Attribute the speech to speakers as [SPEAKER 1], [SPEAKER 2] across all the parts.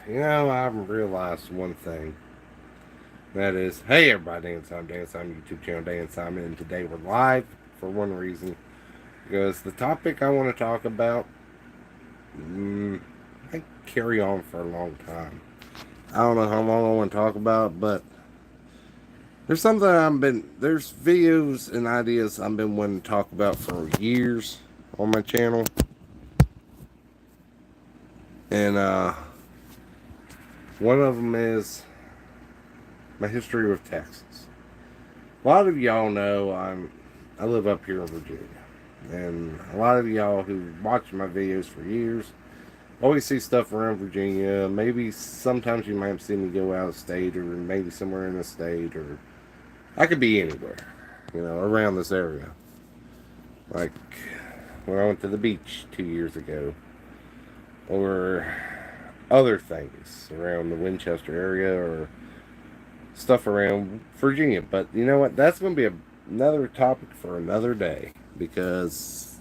[SPEAKER 1] I've realized one thing. That is, hey everybody, Dan Simon, YouTube channel Dan Simon, and today we're live for one reason. Because the topic I want to talk about, mm, I carry on for a long time. I don't know how long I want to talk about, but there's videos and ideas I've been wanting to talk about for years on my channel. And one of them is my history with Texas. A lot of y'all know I live up here in Virginia, and a lot of y'all who watch my videos for years always see stuff around Virginia. Maybe sometimes you might have seen me go out of state, or maybe somewhere in the state, or I could be anywhere, around this area. Like when I went to the beach 2 years ago, or other things around the Winchester area, or stuff around Virginia. But you know what? That's going to be another topic for another day because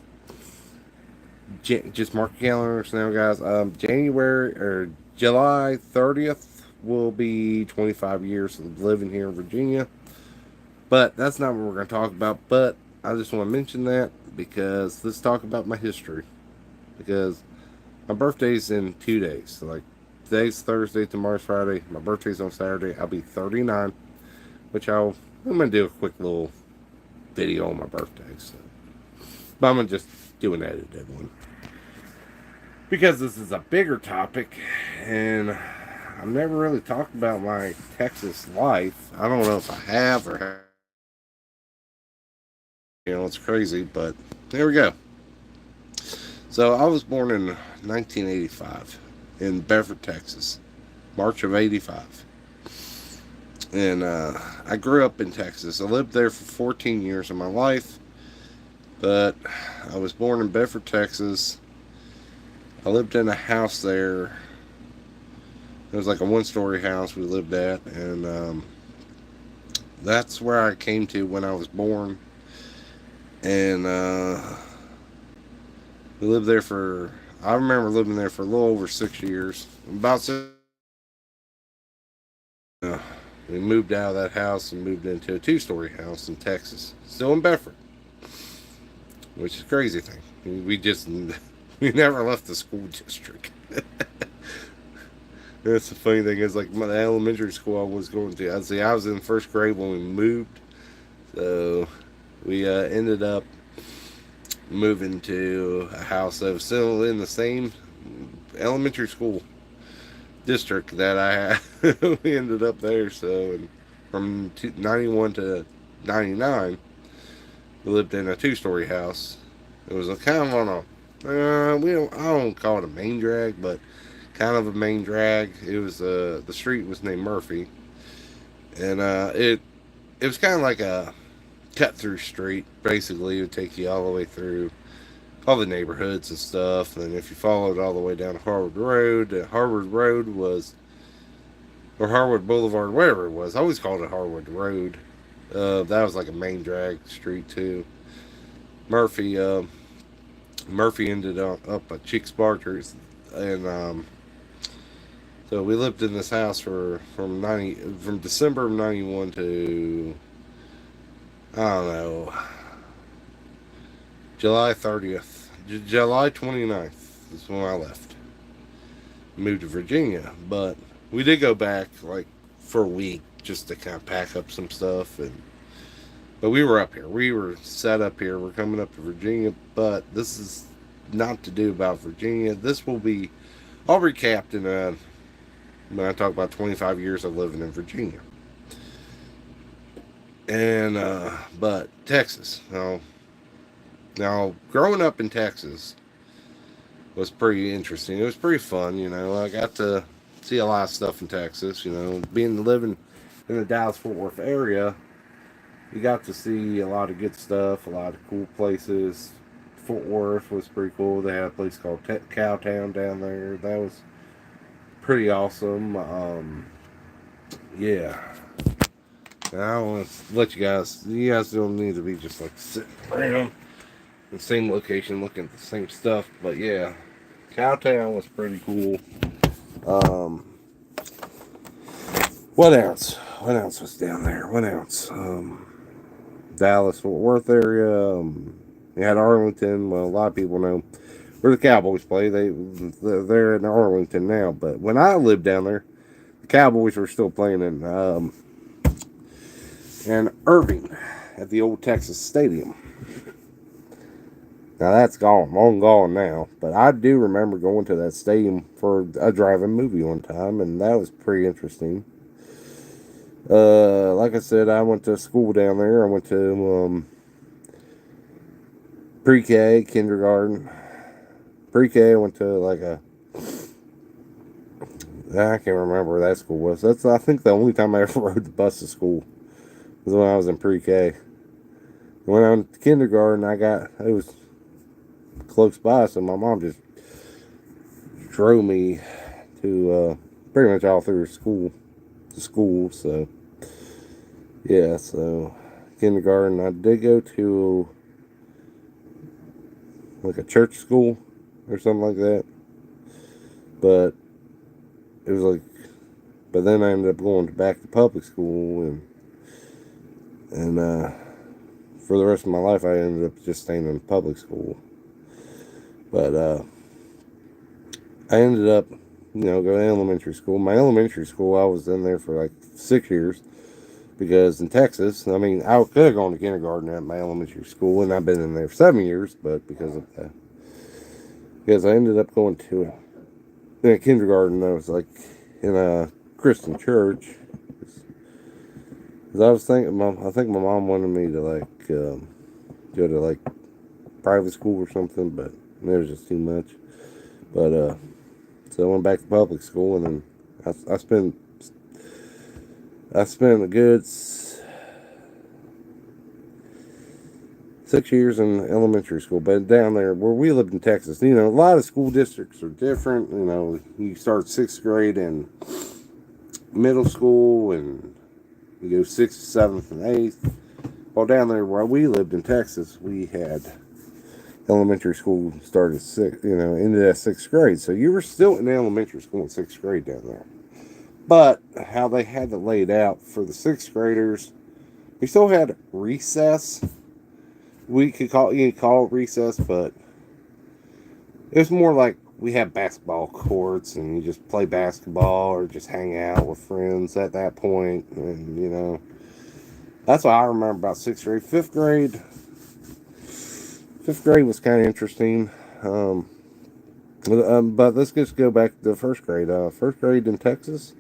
[SPEAKER 1] just mark your calendars now, guys. January or July 30th will be 25 years of living here in Virginia. But that's not what we're going to talk about. But I just want to mention that because let's talk about my history. Because my birthday's in 2 days. So, like, today's Thursday, tomorrow's Friday. My birthday's on Saturday. I'll be 39, which I'm going to do a quick little video on my birthday. So. But I'm going to just do an edited one. Because this is a bigger topic, and I've never really talked about my Texas life. I don't know if I have or have. It's crazy, but there we go. So I was born in 1985 in Bedford, Texas, March of 85. And I grew up in Texas. I lived there for 14 years of my life, but I was born in Bedford, Texas. I lived in a house there. It was like a one-story house we lived at, and that's where I came to when I was born. And we lived there I remember living there for a little over 6 years. About 6 we moved out of that house and moved into a two-story house in Texas, still in Bedford, which is a crazy thing. We never left the school district. That's the funny thing is, like, my elementary school I was going to, I was in first grade when we moved, so we ended up moving to a house that was still in the same elementary school district that I had. We ended up there. So, and from 91 to 99, we lived in a two-story house. It was a kind of on a I don't call it a main drag, but kind of a main drag. It was the street was named Murphy, and it was kind of like a cut through street. Basically, it would take you all the way through all the neighborhoods and stuff. And if you followed all the way down Harvard Road, Harvard Road was, or Harvard Boulevard, whatever it was. I always called it Harvard Road. That was like a main drag street too. Murphy, Murphy ended up at Chick Sparkers, and so we lived in this house from December of '91 to, I don't know, July 30th, July 29th is when I left. Moved to Virginia, but we did go back like for a week just to kind of pack up some stuff, but we were up here. We were set up here. We're coming up to Virginia, but this is not to do about Virginia. I'll recap when I talk about 25 years of living in Virginia. And, but Texas. Now, growing up in Texas was pretty interesting. It was pretty fun, I got to see a lot of stuff in Texas, living in the Dallas-Fort Worth area. You got to see a lot of good stuff, a lot of cool places. Fort Worth was pretty cool. They had a place called Cowtown down there. That was pretty awesome. Yeah. Now I want to let you guys don't need to be just like sitting around in the same location looking at the same stuff. But yeah, Cowtown was pretty cool. What else? What else was down there? What else? Dallas, Fort Worth area. You had Arlington. Well, a lot of people know where the Cowboys play. They're in Arlington now. But when I lived down there, the Cowboys were still playing in Irving at the old Texas Stadium. Now that's gone, long gone now. But I do remember going to that stadium for a drive-in movie one time, and that was pretty interesting. Like I said, I went to school down there. I went to pre-K, kindergarten. Pre-K, I went to I can't remember where that school was. That's, I think, the only time I ever rode the bus to school was when I was in pre-K. When I went to kindergarten, it was close by, so my mom just drove me to pretty much all through to school. So yeah, so kindergarten, I did go to like a church school or something like that, but it was like, but then I ended up going back to public school, and for the rest of my life I ended up just staying in public school. But I ended up, going to elementary school. My elementary school, I was in there for like 6 years, because in Texas, I mean, I could have gone to kindergarten at my elementary school, and I've been in there for 7 years, but because I ended up going to a kindergarten that was like in a Christian church. Because I was thinking, I think my mom wanted me to go to like private school or something, but it was just too much. But so I went back to public school, and then I spent a good 6 years in elementary school. But down there where we lived in Texas, a lot of school districts are different. You start 6th grade in middle school, and you go 6th, 7th, and 8th. Well, down there where we lived in Texas, we had elementary school started ended at 6th grade. So you were still in elementary school in 6th grade down there. But how they had it laid out for the 6th graders, we still had recess. You could call it recess, but it was more like we had basketball courts, and you just play basketball or just hang out with friends at that point. And that's what I remember about 6th grade. 5th grade was kind of interesting. But let's just go back to the 1st grade. 1st grade in Texas.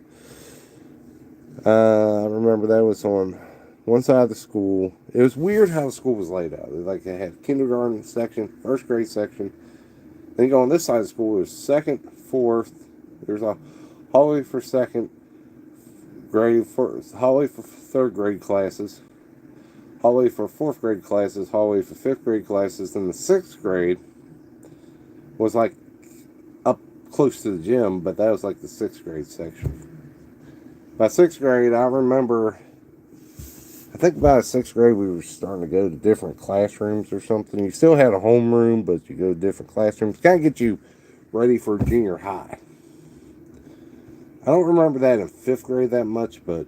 [SPEAKER 1] I remember that was on one side of the school. It was weird how the school was laid out. Like, it had kindergarten section, 1st grade section. Then you go on this side of the school, there's 2nd, 4th. There's a hallway for 2nd grade, hallway for 3rd grade classes, hallway for 4th grade classes, hallway for 5th grade classes. Then the 6th grade was like up close to the gym, but that was like the 6th grade section. By 6th grade, I remember, I think by 6th grade we were starting to go to different classrooms or something. You still had a homeroom, but you go to different classrooms. Kind of get you ready for junior high. I don't remember that in 5th grade that much, but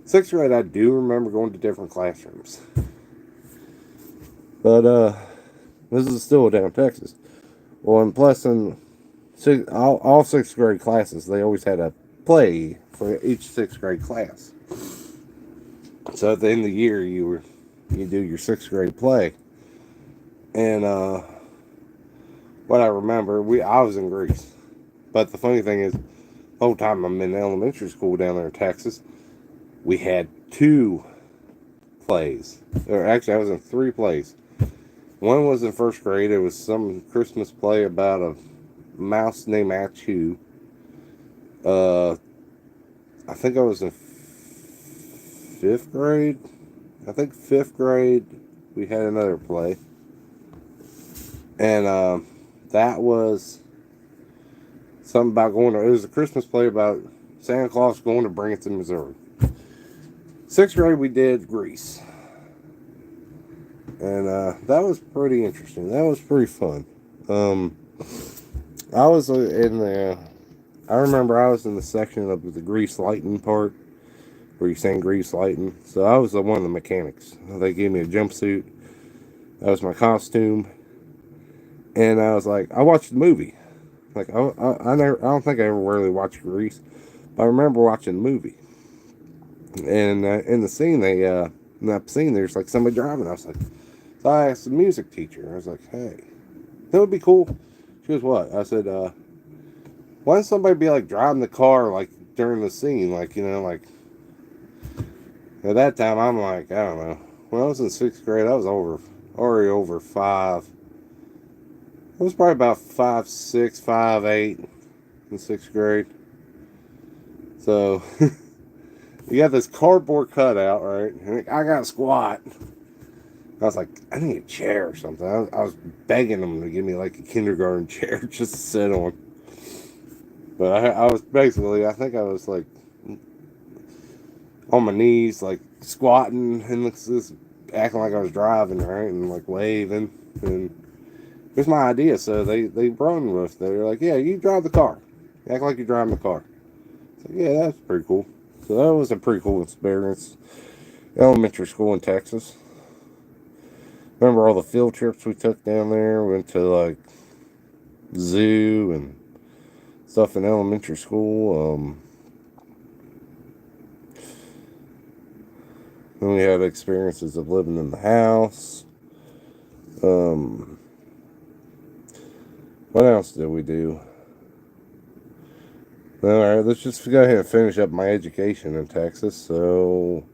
[SPEAKER 1] 6th grade I do remember going to different classrooms. But this is still down Texas. Well, and plus in all 6th grade classes, they always had a play for each 6th grade class. So at the end of the year, you do your 6th grade play. And what I remember, I was in Greece. But the funny thing is, the whole time I'm in elementary school down there in Texas, we had 2 plays. Or actually, I was in 3 plays. One was in 1st grade. It was some Christmas play about a mouse named Achu. I think I was in 5th grade. I think 5th grade we had another play. And that was something about it was a Christmas play about Santa Claus going to Branson, Missouri. 6th grade we did Greece. And that was pretty interesting. That was pretty fun. I remember I was in the section of the Grease lightning part. where you sand grease lighting. So I was one of the mechanics. They gave me a jumpsuit. That was my costume. And I was like, I watched the movie. Like I don't think I ever really watched Grease, but I remember watching the movie. And in the scene, in that scene, there's like somebody driving. I was like, so I asked the music teacher. I was like, hey, that would be cool. She goes, what? I said, why doesn't somebody be like driving the car like during the scene, like like at that time I'm like I don't know. When I was in sixth grade, I was already over five. I was probably about 5'6", 5'8" in sixth grade. So you got this cardboard cutout, right? And I got a squat. I was like, I need a chair or something. I was begging them to give me like a kindergarten chair just to sit on. But I was basically, I think I was like on my knees, like squatting and this acting like I was driving, right? And like waving. And it was my idea. So they run with it. They're like, yeah, you drive the car. Act like you're driving the car. So, yeah, that's pretty cool. So that was a pretty cool experience. Elementary school in Texas. Remember all the field trips we took down there? We went to like zoo and stuff in elementary school. Then we had experiences of living in the house. What else did we do? All right, let's just go ahead and finish up my education in Texas. So,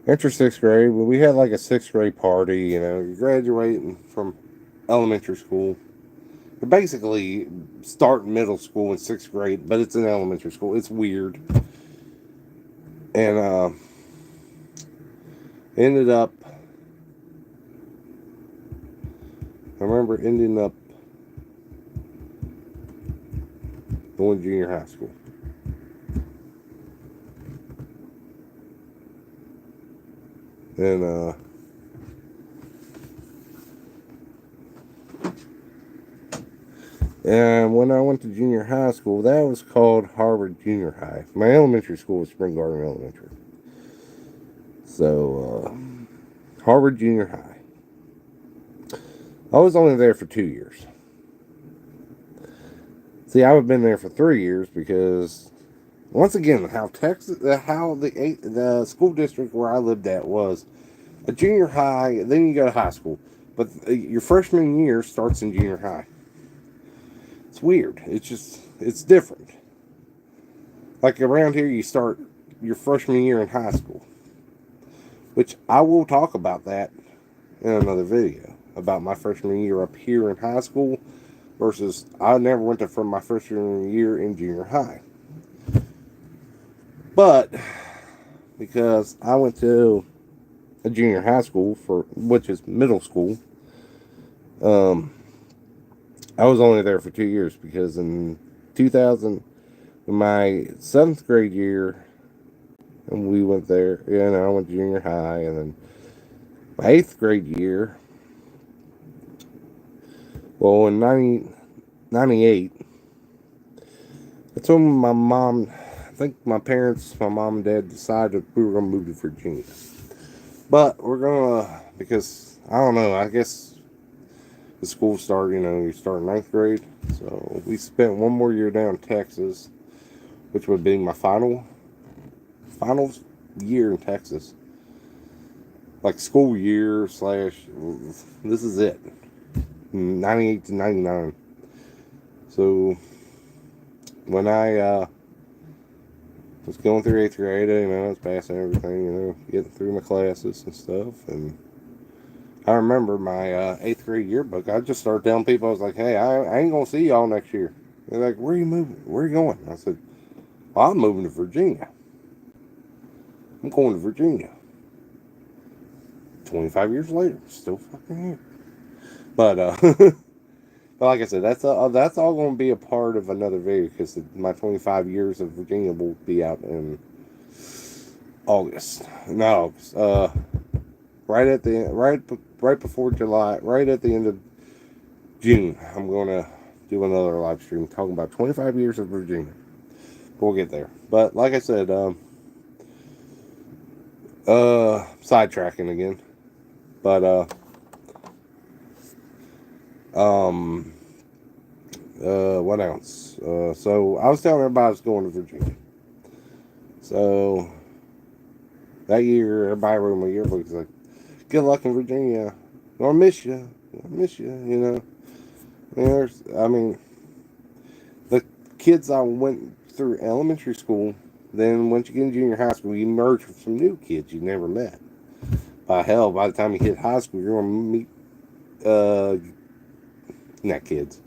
[SPEAKER 1] enter sixth grade. Well, we had like a sixth grade party. You're graduating from elementary school. You're basically starting middle school in sixth grade, but it's in elementary school. It's weird. And ended up, I remember ending up going to junior high school. And when I went to junior high school, that was called Harvard Junior High. My elementary school was Spring Garden Elementary. So, Harvard Junior High. I was only there for 2 years. See, I've been there for 3 years because, once again, how the school district where I lived at was a junior high, then you go to high school. But your freshman year starts in junior high. It's weird. It's different. Like around here, you start your freshman year in high school, which I will talk about that in another video about my freshman year up here in high school versus I never went to from my freshman year in junior high. But because I went to a junior high school which is middle school, I was only there for 2 years because in 2000, in my 7th grade year, and we went there, I went to junior high, and then my 8th grade year, well, in 98, that's when my mom, I think my mom and dad decided we were going to move to Virginia. But we're going to, because, I don't know, I guess the school started, you start in 9th grade. So we spent one more year down in Texas, which would be my final year in Texas. Like school year / this is it. 98 to 99. So when I was going through 8th grade, I was passing everything, getting through my classes and stuff, and I remember my 8th grade yearbook. I just started telling people, I was like, hey, I ain't going to see y'all next year. They're like, where are you moving? Where are you going? I said, well, I'm moving to Virginia. I'm going to Virginia. 25 years later, still fucking here. But, but like I said, that's all going to be a part of another video because my 25 years of Virginia will be out in August. No, August. Right before July, right at the end of June, I'm going to do another live stream talking about 25 years of Virginia. We'll get there. But like I said, Sidetracking again. But, um, what else? So I was telling everybody I was going to Virginia. So that year, everybody wrote my yearbook was like, "Good luck in Virginia. Gonna miss you. Gonna miss you." You know. I mean, the kids I went through elementary school. Then once you get in junior high school, you merge with some new kids you never met. By hell, by the time you hit high school, you're gonna meet not kids.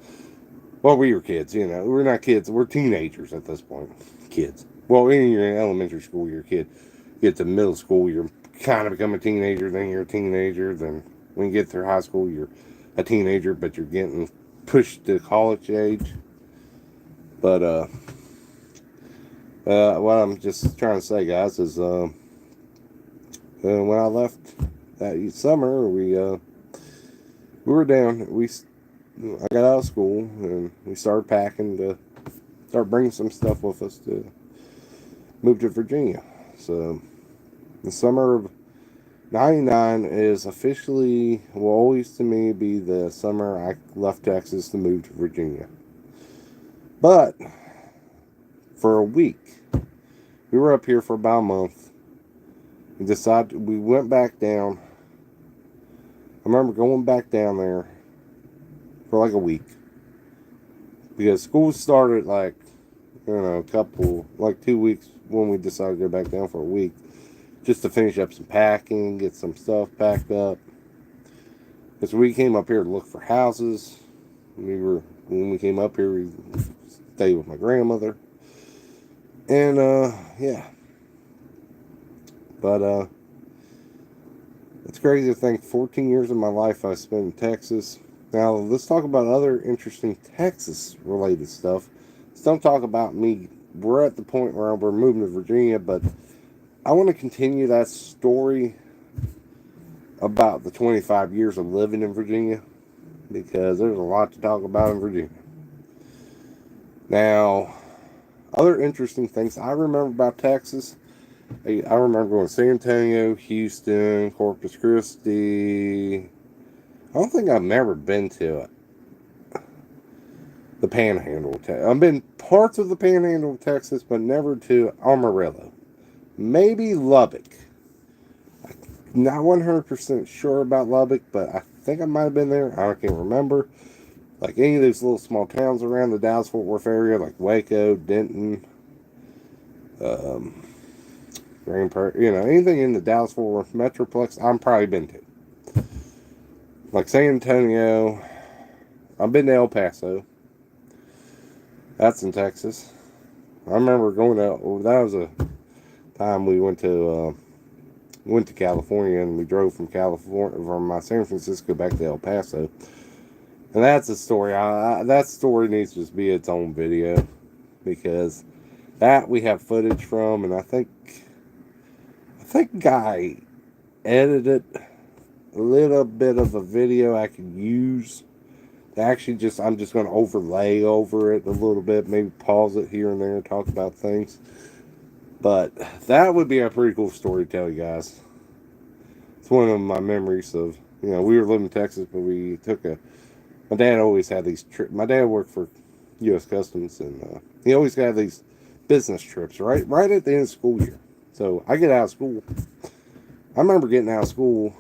[SPEAKER 1] Well, we were kids, you know. We're not kids. We're teenagers at this point. Kids. Well, when you're in elementary school, you're a kid. You get to middle school, you're kind of become a teenager. Then you're a teenager. Then when you get through high school, you're a teenager, but you're getting pushed to college age. But what I'm just trying to say, guys, is when I left that summer, we were down. I got out of school and we started packing to start bringing some stuff with us to move to Virginia. So the summer of '99 is officially, will always to me be the summer I left Texas to move to Virginia. But for a week, we were up here for about a month. We went back down. I remember going back down there for like a week because school started like, like 2 weeks when we decided to go back down for a week just to finish up some packing, get some stuff packed up. Because we came up here to look for houses. When we came up here, we stayed with my grandmother. And, yeah. But, it's crazy to think 14 years of my life I spent in Texas. Now, let's talk about other interesting Texas-related stuff. Let's don't talk about me. We're at the point where we're moving to Virginia, but I want to continue that story about the 25 years of living in Virginia because there's a lot to talk about in Virginia. Now, other interesting things I remember about Texas, I remember going to San Antonio, Houston, Corpus Christi. I don't think I've never been to it. The Panhandle. I've been parts of the Panhandle of Texas, but never to Amarillo. Maybe Lubbock. Not 100% sure about Lubbock, but I think I might have been there. I can't remember. Like any of those little small towns around the Dallas-Fort Worth area, like Waco, Denton, Grand Prairie, anything in the Dallas-Fort Worth Metroplex, I've probably been to. Like San Antonio, I've been to El Paso. That's in Texas. I remember going to, that was a time we went to California, and we drove from San Francisco back to El Paso. And that's a story. That story needs to just be its own video because that we have footage from, and I think Guy edited a little bit of a video I could use. Actually, I'm just going to overlay over it a little bit, maybe pause it here and there and talk about things. But that would be a pretty cool story to tell you guys. It's one of my memories of, we were living in Texas, but we took my dad always had these trips. My dad worked for U.S. Customs, and he always got these business trips right at the end of the school year. So I get out of school. I remember getting out of school,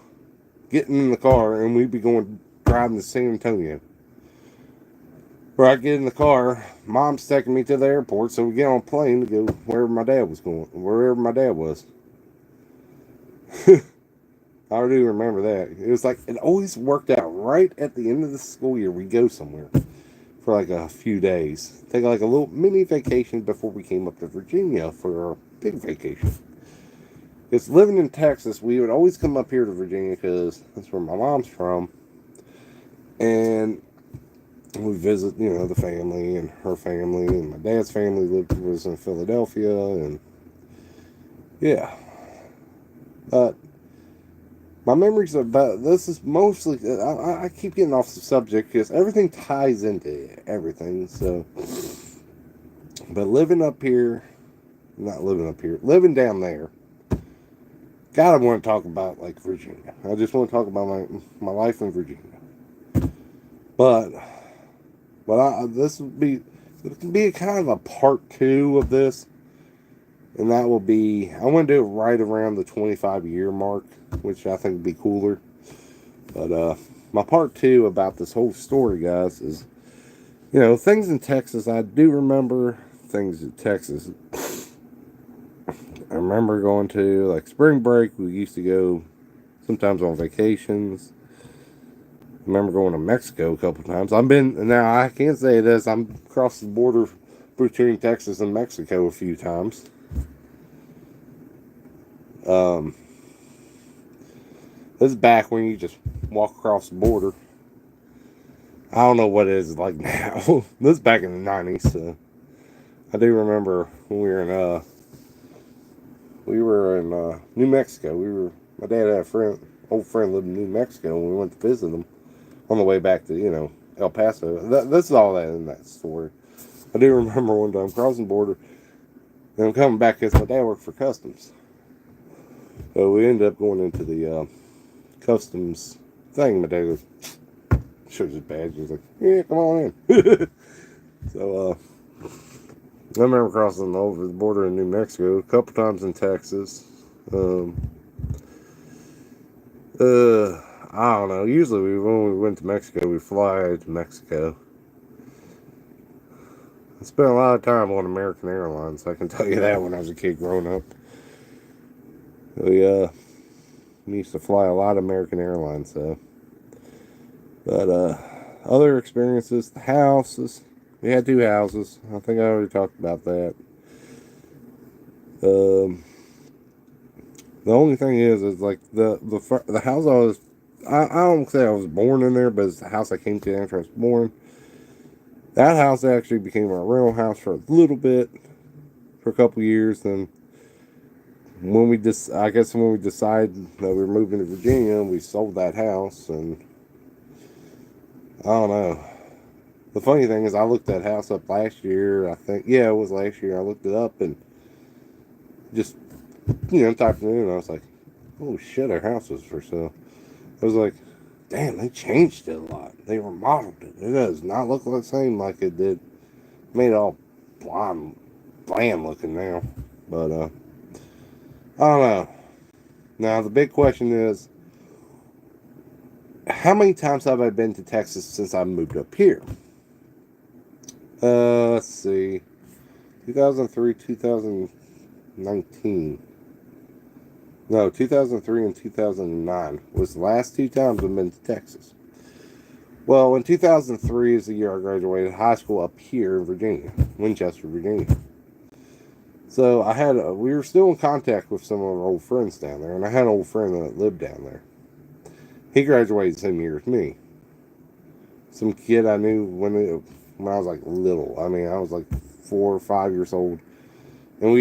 [SPEAKER 1] getting in the car, and we'd be driving to San Antonio. Where I get in the car, Mom's taking me to the airport, so we get on a plane to go wherever my dad was. I do remember that. It was like, it always worked out right at the end of the school year. We go somewhere for like a few days. Take like a little mini vacation before we came up to Virginia for our big vacation. Because living in Texas, we would always come up here to Virginia because that's where my mom's from. And we visit, the family and her family, and my dad's family was in Philadelphia, and yeah. But my memories about this is mostly, I keep getting off the subject because everything ties into everything. So, but living down there, God, I want to talk about like Virginia. I just want to talk about my life in Virginia. But this would be, it could be a kind of a part two of this, and that will be, I want to do it right around the 25-year mark, which I think would be cooler. But my part two about this whole story, guys, is, things in Texas. I do remember things in Texas. I remember going to like spring break. We used to go sometimes on vacations. I remember going to Mexico a couple times. I've been, now I can't say this, I'm across the border between Texas and Mexico a few times. This is back when you just walk across the border. I don't know what it is like now. This is back in the 90s. So I do remember when we were in New Mexico. My dad had a old friend lived in New Mexico, and we went to visit him on the way back to, El Paso. This is all that in that story. I do remember one time crossing the border, and I'm coming back because my dad worked for Customs. So we ended up going into the Customs thing. My dad shows his badge. He's like, yeah, come on in. So I remember crossing over the border in New Mexico, a couple times in Texas. I don't know. Usually, when we went to Mexico, we fly to Mexico. I spent a lot of time on American Airlines. I can tell you that when I was a kid growing up. We used to fly a lot of American Airlines. So, but other experiences, the houses. We had 2 houses. I think I already talked about that. The only thing is like the house I don't say I was born in there, but it's the house I came to after I was born. That house actually became our rental house for a little bit, for a couple years. Then when we when we decided that we were moving to Virginia, we sold that house, and I don't know. The funny thing is, I looked that house up last year. I think, yeah, it was last year. I looked it up and just, typed it in, and I was like, oh shit, our house was for sale. I was like, damn, they changed it a lot. They remodeled it. It does not look the same like it did. Made it all bland looking now. But, I don't know. Now, the big question is, how many times have I been to Texas since I moved up here? Let's see. 2003, 2019. No, 2003 and 2009 was the last 2 times I've been to Texas. Well, in 2003 is the year I graduated high school up here in Virginia, Winchester, Virginia. So we were still in contact with some of our old friends down there, and I had an old friend that lived down there. He graduated the same year as me. Some kid I knew when I was like little. I mean, I was like 4 or 5 years old. And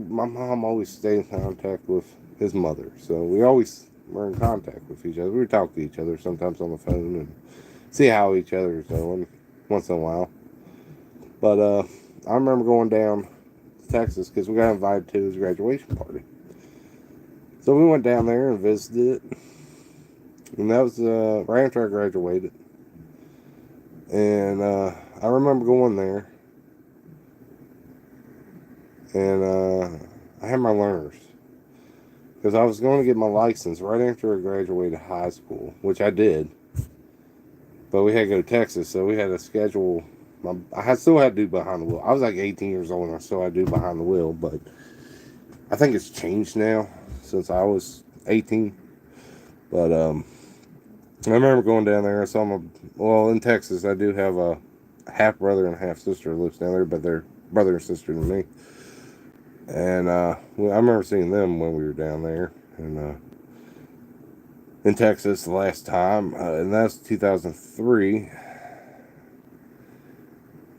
[SPEAKER 1] my mom always stayed in contact with his mother. So we always were in contact with each other. We would talk to each other sometimes on the phone and see how each other is doing once in a while. But I remember going down to Texas because we got invited to his graduation party. So we went down there and visited it. And that was right after I graduated. And I remember going there. And I had my learners. Because I was going to get my license right after I graduated high school, which I did. But we had to go to Texas, so we had to schedule. I still had to do behind the wheel. I was like 18 years old, and I still had to do behind the wheel. But I think it's changed now since I was 18. But I remember going down there. So in Texas, I do have a half brother and a half sister who lives down there, but they're brother and sister to me. And I remember seeing them when we were down there in Texas the last time, and that's 2003.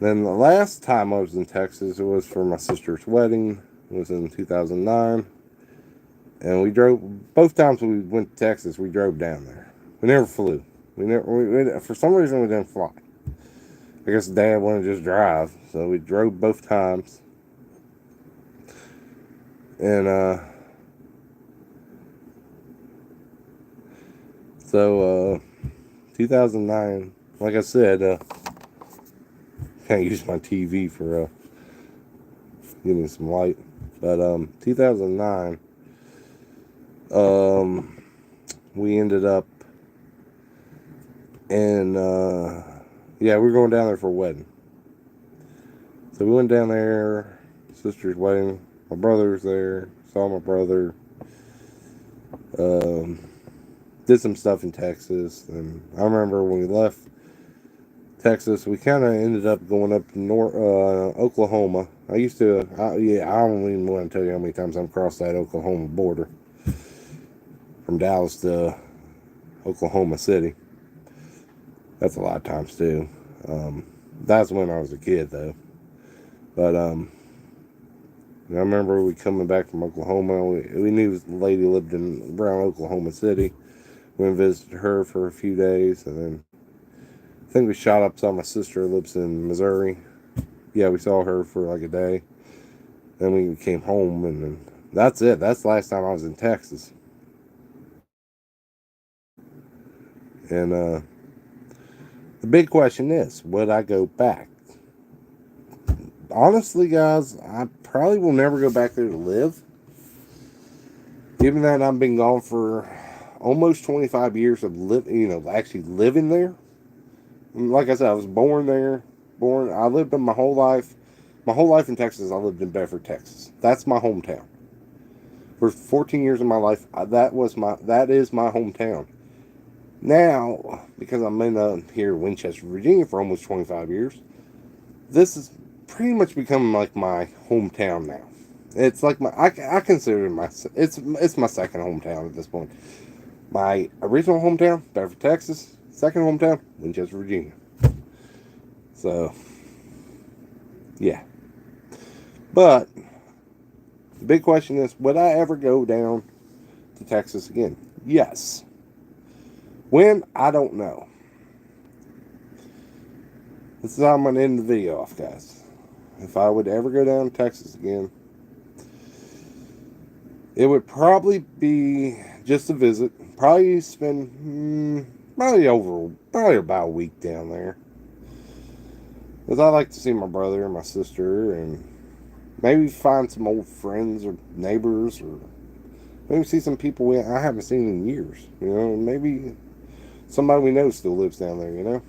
[SPEAKER 1] Then the last time I was in Texas, it was for my sister's wedding. It was in 2009, and we drove. Both times we went to Texas, we drove down there. We never flew. For some reason we didn't fly. I guess Dad wanted to just drive, so we drove both times. And So, 2009, like I said, can't use my TV for getting some light. But 2009, we ended up in, yeah, we were going down there for a wedding. So we went down there, sister's wedding. My brother was there, saw my brother. Did some stuff in Texas. And I remember when we left Texas, we kind of ended up going up to Oklahoma. I used to, I don't even want to tell you how many times I've crossed that Oklahoma border from Dallas to Oklahoma City. That's a lot of times too. That's when I was a kid though. But I remember we coming back from Oklahoma. We knew the lady lived around Oklahoma City. We went and visited her for a few days, and then I think we shot up. Saw my sister who lives in Missouri. Yeah, we saw her for like a day. Then we came home, and then that's it. That's the last time I was in Texas. And the big question is, would I go back? Honestly, guys, I probably will never go back there to live. Given that I've been gone for almost 25 years of actually living there. Like I said, I was born there. I lived in my whole life. My whole life in Texas, I lived in Bedford, Texas. That's my hometown. For 14 years of my life, that is my hometown. Now, because I'm in here in Winchester, Virginia for almost 25 years, this is pretty much become like my hometown now. It's like I consider it it's my second hometown at this point. My original hometown, Bedford, Texas. Second hometown, Winchester, Virginia. So, yeah. But the big question is, would I ever go down to Texas again? Yes. When? I don't know. This is how I'm going to end the video off, guys. If I would ever go down to Texas again, it would probably be just a visit. Probably spend probably about a week down there. Because I like to see my brother and my sister, and maybe find some old friends or neighbors, or maybe see some people I haven't seen in years. You know, maybe somebody we know still lives down there, you know.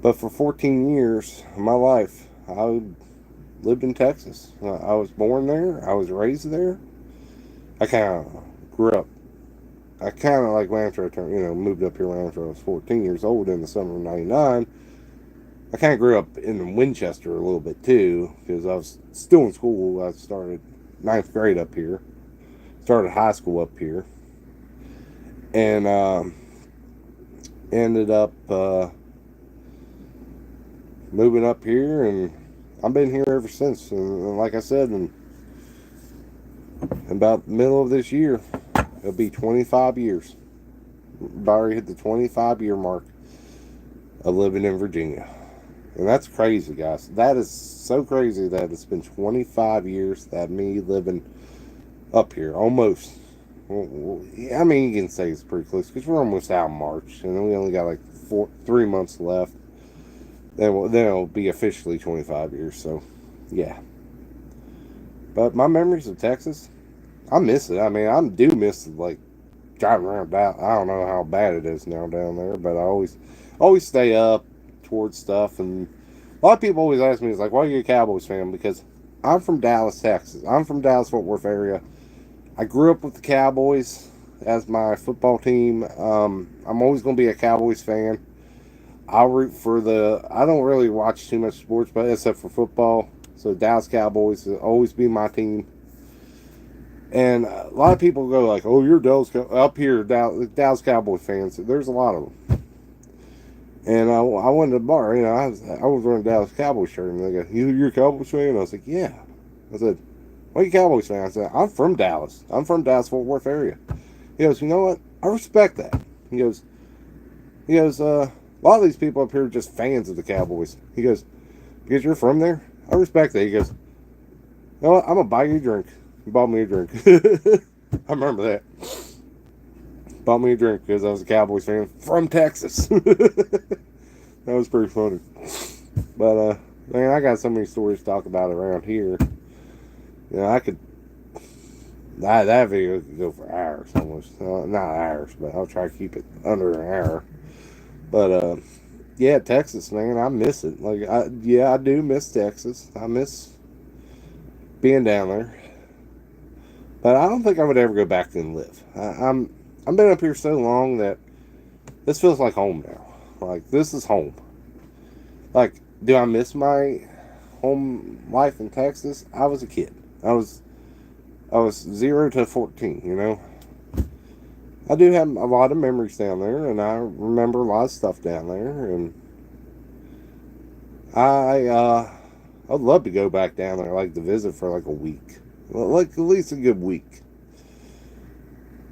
[SPEAKER 1] But for 14 years of my life, I lived in Texas. I was born there. I was raised there. I kind of grew up. I kind of like after I turned, moved up here after I was 14 years old in the summer of '99. I kind of grew up in Winchester a little bit too, because I was still in school. I started 9th grade up here. Started high school up here. And ended up moving up here, and I've been here ever since. And like I said, in about the middle of this year, it'll be 25 years. I've already hit the 25-year mark of living in Virginia. And that's crazy, guys. That is so crazy that it's been 25 years that me living up here. Almost. I mean, you can say it's pretty close because we're almost out in March, and we only got like 3 months left. Then it'll be officially 25 years. So, yeah. But my memories of Texas, I miss it. I mean, I do miss like driving around. I don't know how bad it is now down there, but I always stay up towards stuff. And a lot of people always ask me, "It's like, why are you a Cowboys fan?" Because I'm from Dallas, Texas. I'm from Dallas-Fort Worth area. I grew up with the Cowboys as my football team. I'm always going to be a Cowboys fan. I'll root for I don't really watch too much sports, but except for football. So Dallas Cowboys will always be my team. And a lot of people go like, "Oh, you're up here, Dallas Cowboys fans." There's a lot of them. And I went to the bar. I was wearing a Dallas Cowboys shirt, and they go, "You're a Cowboys fan?" And I was like, "Yeah." I said, "Why are you Cowboys fan?" I said, "I'm from Dallas. I'm from Dallas-Fort Worth area." He goes, "You know what? I respect that." He goes, a lot of these people up here are just fans of the Cowboys. He goes, "Because you're from there, I respect that." He goes, "You know what? I'm going to buy you a drink." He bought me a drink. I remember that. Bought me a drink because I was a Cowboys fan from Texas. That was pretty funny. But man, I got so many stories to talk about around here. You know, I could that video could go for hours almost. Not hours, but I'll try to keep it under an hour. But yeah, Texas, man, I miss it. Like, I do miss Texas. I miss being down there. But I don't think I would ever go back and live. I've been up here so long that this feels like home now. Like, this is home. Like, do I miss my home life in Texas? I was a kid. I was 0 to 14, you know. I do have a lot of memories down there, and I remember a lot of stuff down there, and I'd love to go back down there, like to visit for like a week, well, like at least a good week.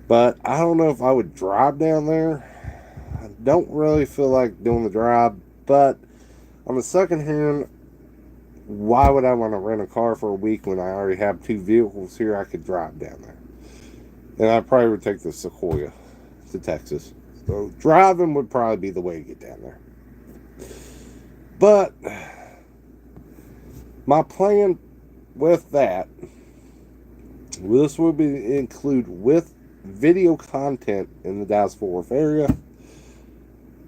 [SPEAKER 1] But I don't know if I would drive down there. I don't really feel like doing the drive, but on the second hand, why would I want to rent a car for a week when I already have two vehicles here I could drive down there? And I probably would take the Sequoia to Texas. So driving would probably be the way to get down there. But my plan with that, this will be include with video content in the Dallas-Fort Worth area.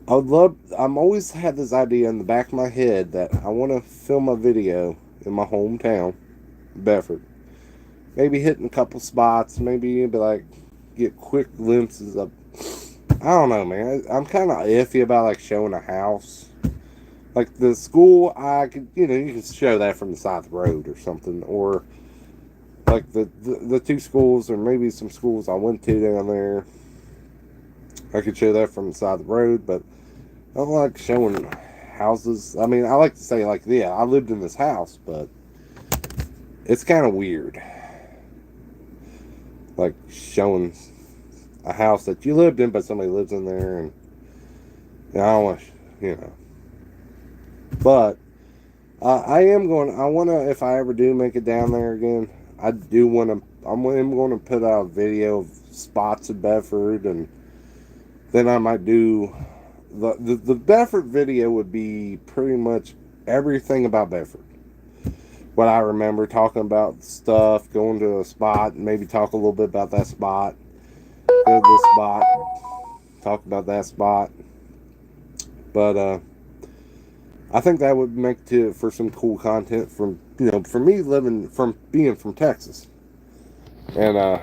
[SPEAKER 1] I'm always had this idea in the back of my head that I want to film a video in my hometown, Bedford. Maybe hitting a couple spots, maybe be like, get quick glimpses of, I don't know, man. I'm kind of iffy about like showing a house. Like the school, I could, you can show that from the side of the road or something. Or like the two schools, or maybe some schools I went to down there. I could show that from the side of the road, but I don't like showing houses. I mean, I like to say, like, yeah, I lived in this house, but it's kind of weird. Like, showing a house that you lived in, but somebody lives in there, and I don't want to, But I want to, if I ever do make it down there again, I'm going to put out a video of spots of Bedford, and then I might do the Bedford video would be pretty much everything about Bedford. What I remember, talking about stuff, going to a spot, maybe talk a little bit about that spot, go to this spot, talk about that spot. But I think that would make for some cool content from for me being from Texas, and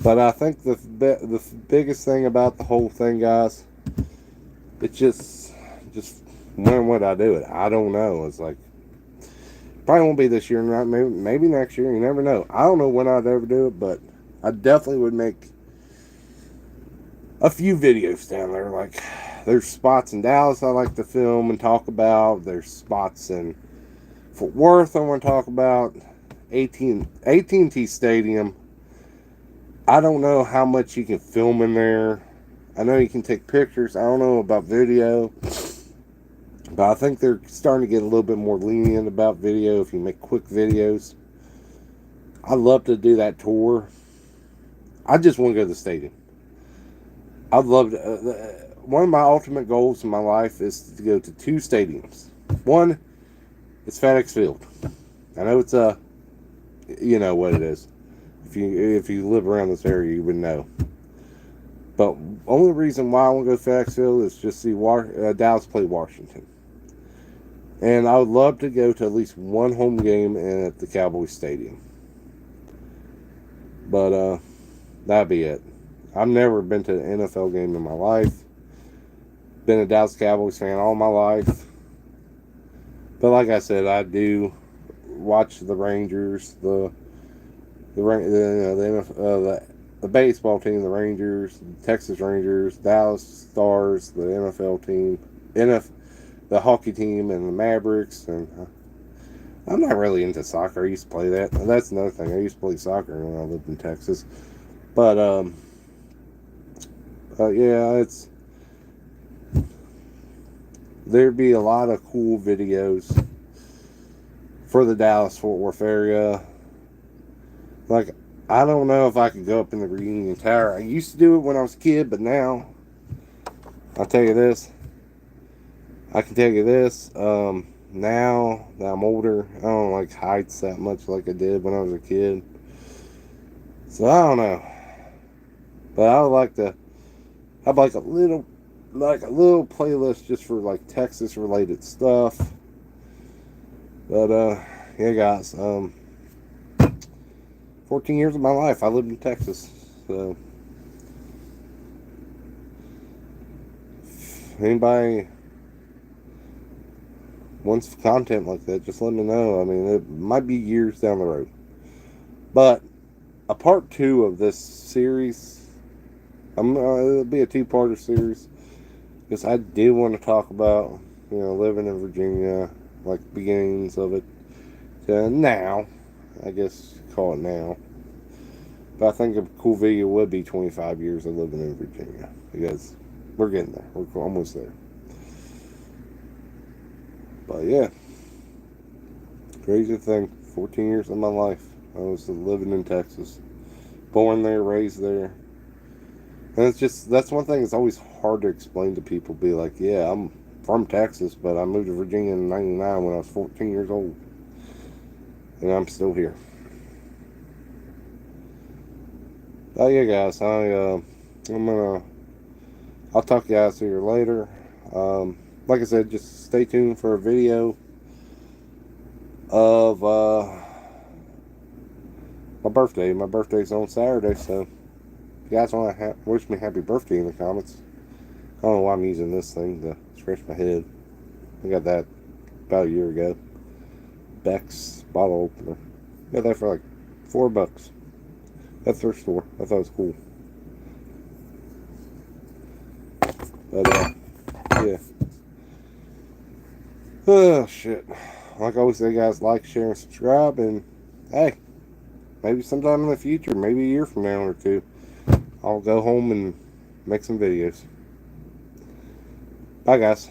[SPEAKER 1] but I think the biggest thing about the whole thing, guys, it's just when would I do it? I don't know. It's like probably won't be this year, not maybe next year. You never know. I don't know when I'd ever do it, but I definitely would make a few videos down there. Like, there's spots in Dallas I like to film and talk about. There's spots in Fort Worth I want to talk about. AT&T Stadium. I don't know how much you can film in there. I know you can take pictures. I don't know about video. But I think they're starting to get a little bit more lenient about video if you make quick videos. I'd love to do that tour. I just want to go to the stadium. I'd love to. One of my ultimate goals in my life is to go to two stadiums. One, it's FedEx Field. I know it's you know what it is. If you live around this area, you would know. But only reason why I want to go to FedEx Field is just see Dallas play Washington. And I would love to go to at least one home game at the Cowboys Stadium. But that'd be it. I've never been to an NFL game in my life. Been a Dallas Cowboys fan all my life. But like I said, I do watch the Rangers, the baseball team, the Rangers, the Texas Rangers, Dallas Stars, the NFL team, the hockey team, and the Mavericks. And I'm not really into soccer. I used to play that. And that's another thing. I used to play soccer when I lived in Texas. But yeah, there'd be a lot of cool videos for the Dallas-Fort Worth area. Like, I don't know if I could go up in the reunion tower. I used to do it when I was a kid, but now, I'll tell you this. I can tell you this. Now that I'm older, I don't like heights that much like I did when I was a kid. So I don't know. But I would like to have like a little playlist just for like Texas related stuff. But yeah, guys. 14 years of my life I lived in Texas. So if anybody wants content like that, just let me know. I mean, it might be years down the road. But a part two of this series, it'll be a two-parter series because I did want to talk about, living in Virginia, like beginnings of it to now. I guess call it now. But I think a cool video would be 25 years of living in Virginia because we're getting there. We're almost there. But yeah, crazy thing. 14 years of my life I was living in Texas, born there, raised there. And it's just, that's one thing that's always hard to explain to people. Be like, yeah, I'm from Texas, but I moved to Virginia in '99 when I was 14 years old. And I'm still here. Oh yeah, guys, I'll talk to you guys here later. Like I said, just stay tuned for a video of my birthday. My birthday's on Saturday, so if you guys want to wish me happy birthday in the comments. I don't know why I'm using this thing to scratch my head. I got that about a year ago. Beck's bottle opener. Got that for like $4. That's their store. I thought it was cool. But yeah. Oh shit. Like I always say, guys, like, share, and subscribe. And hey, maybe sometime in the future, maybe a year from now or two, I'll go home and make some videos. Bye, guys.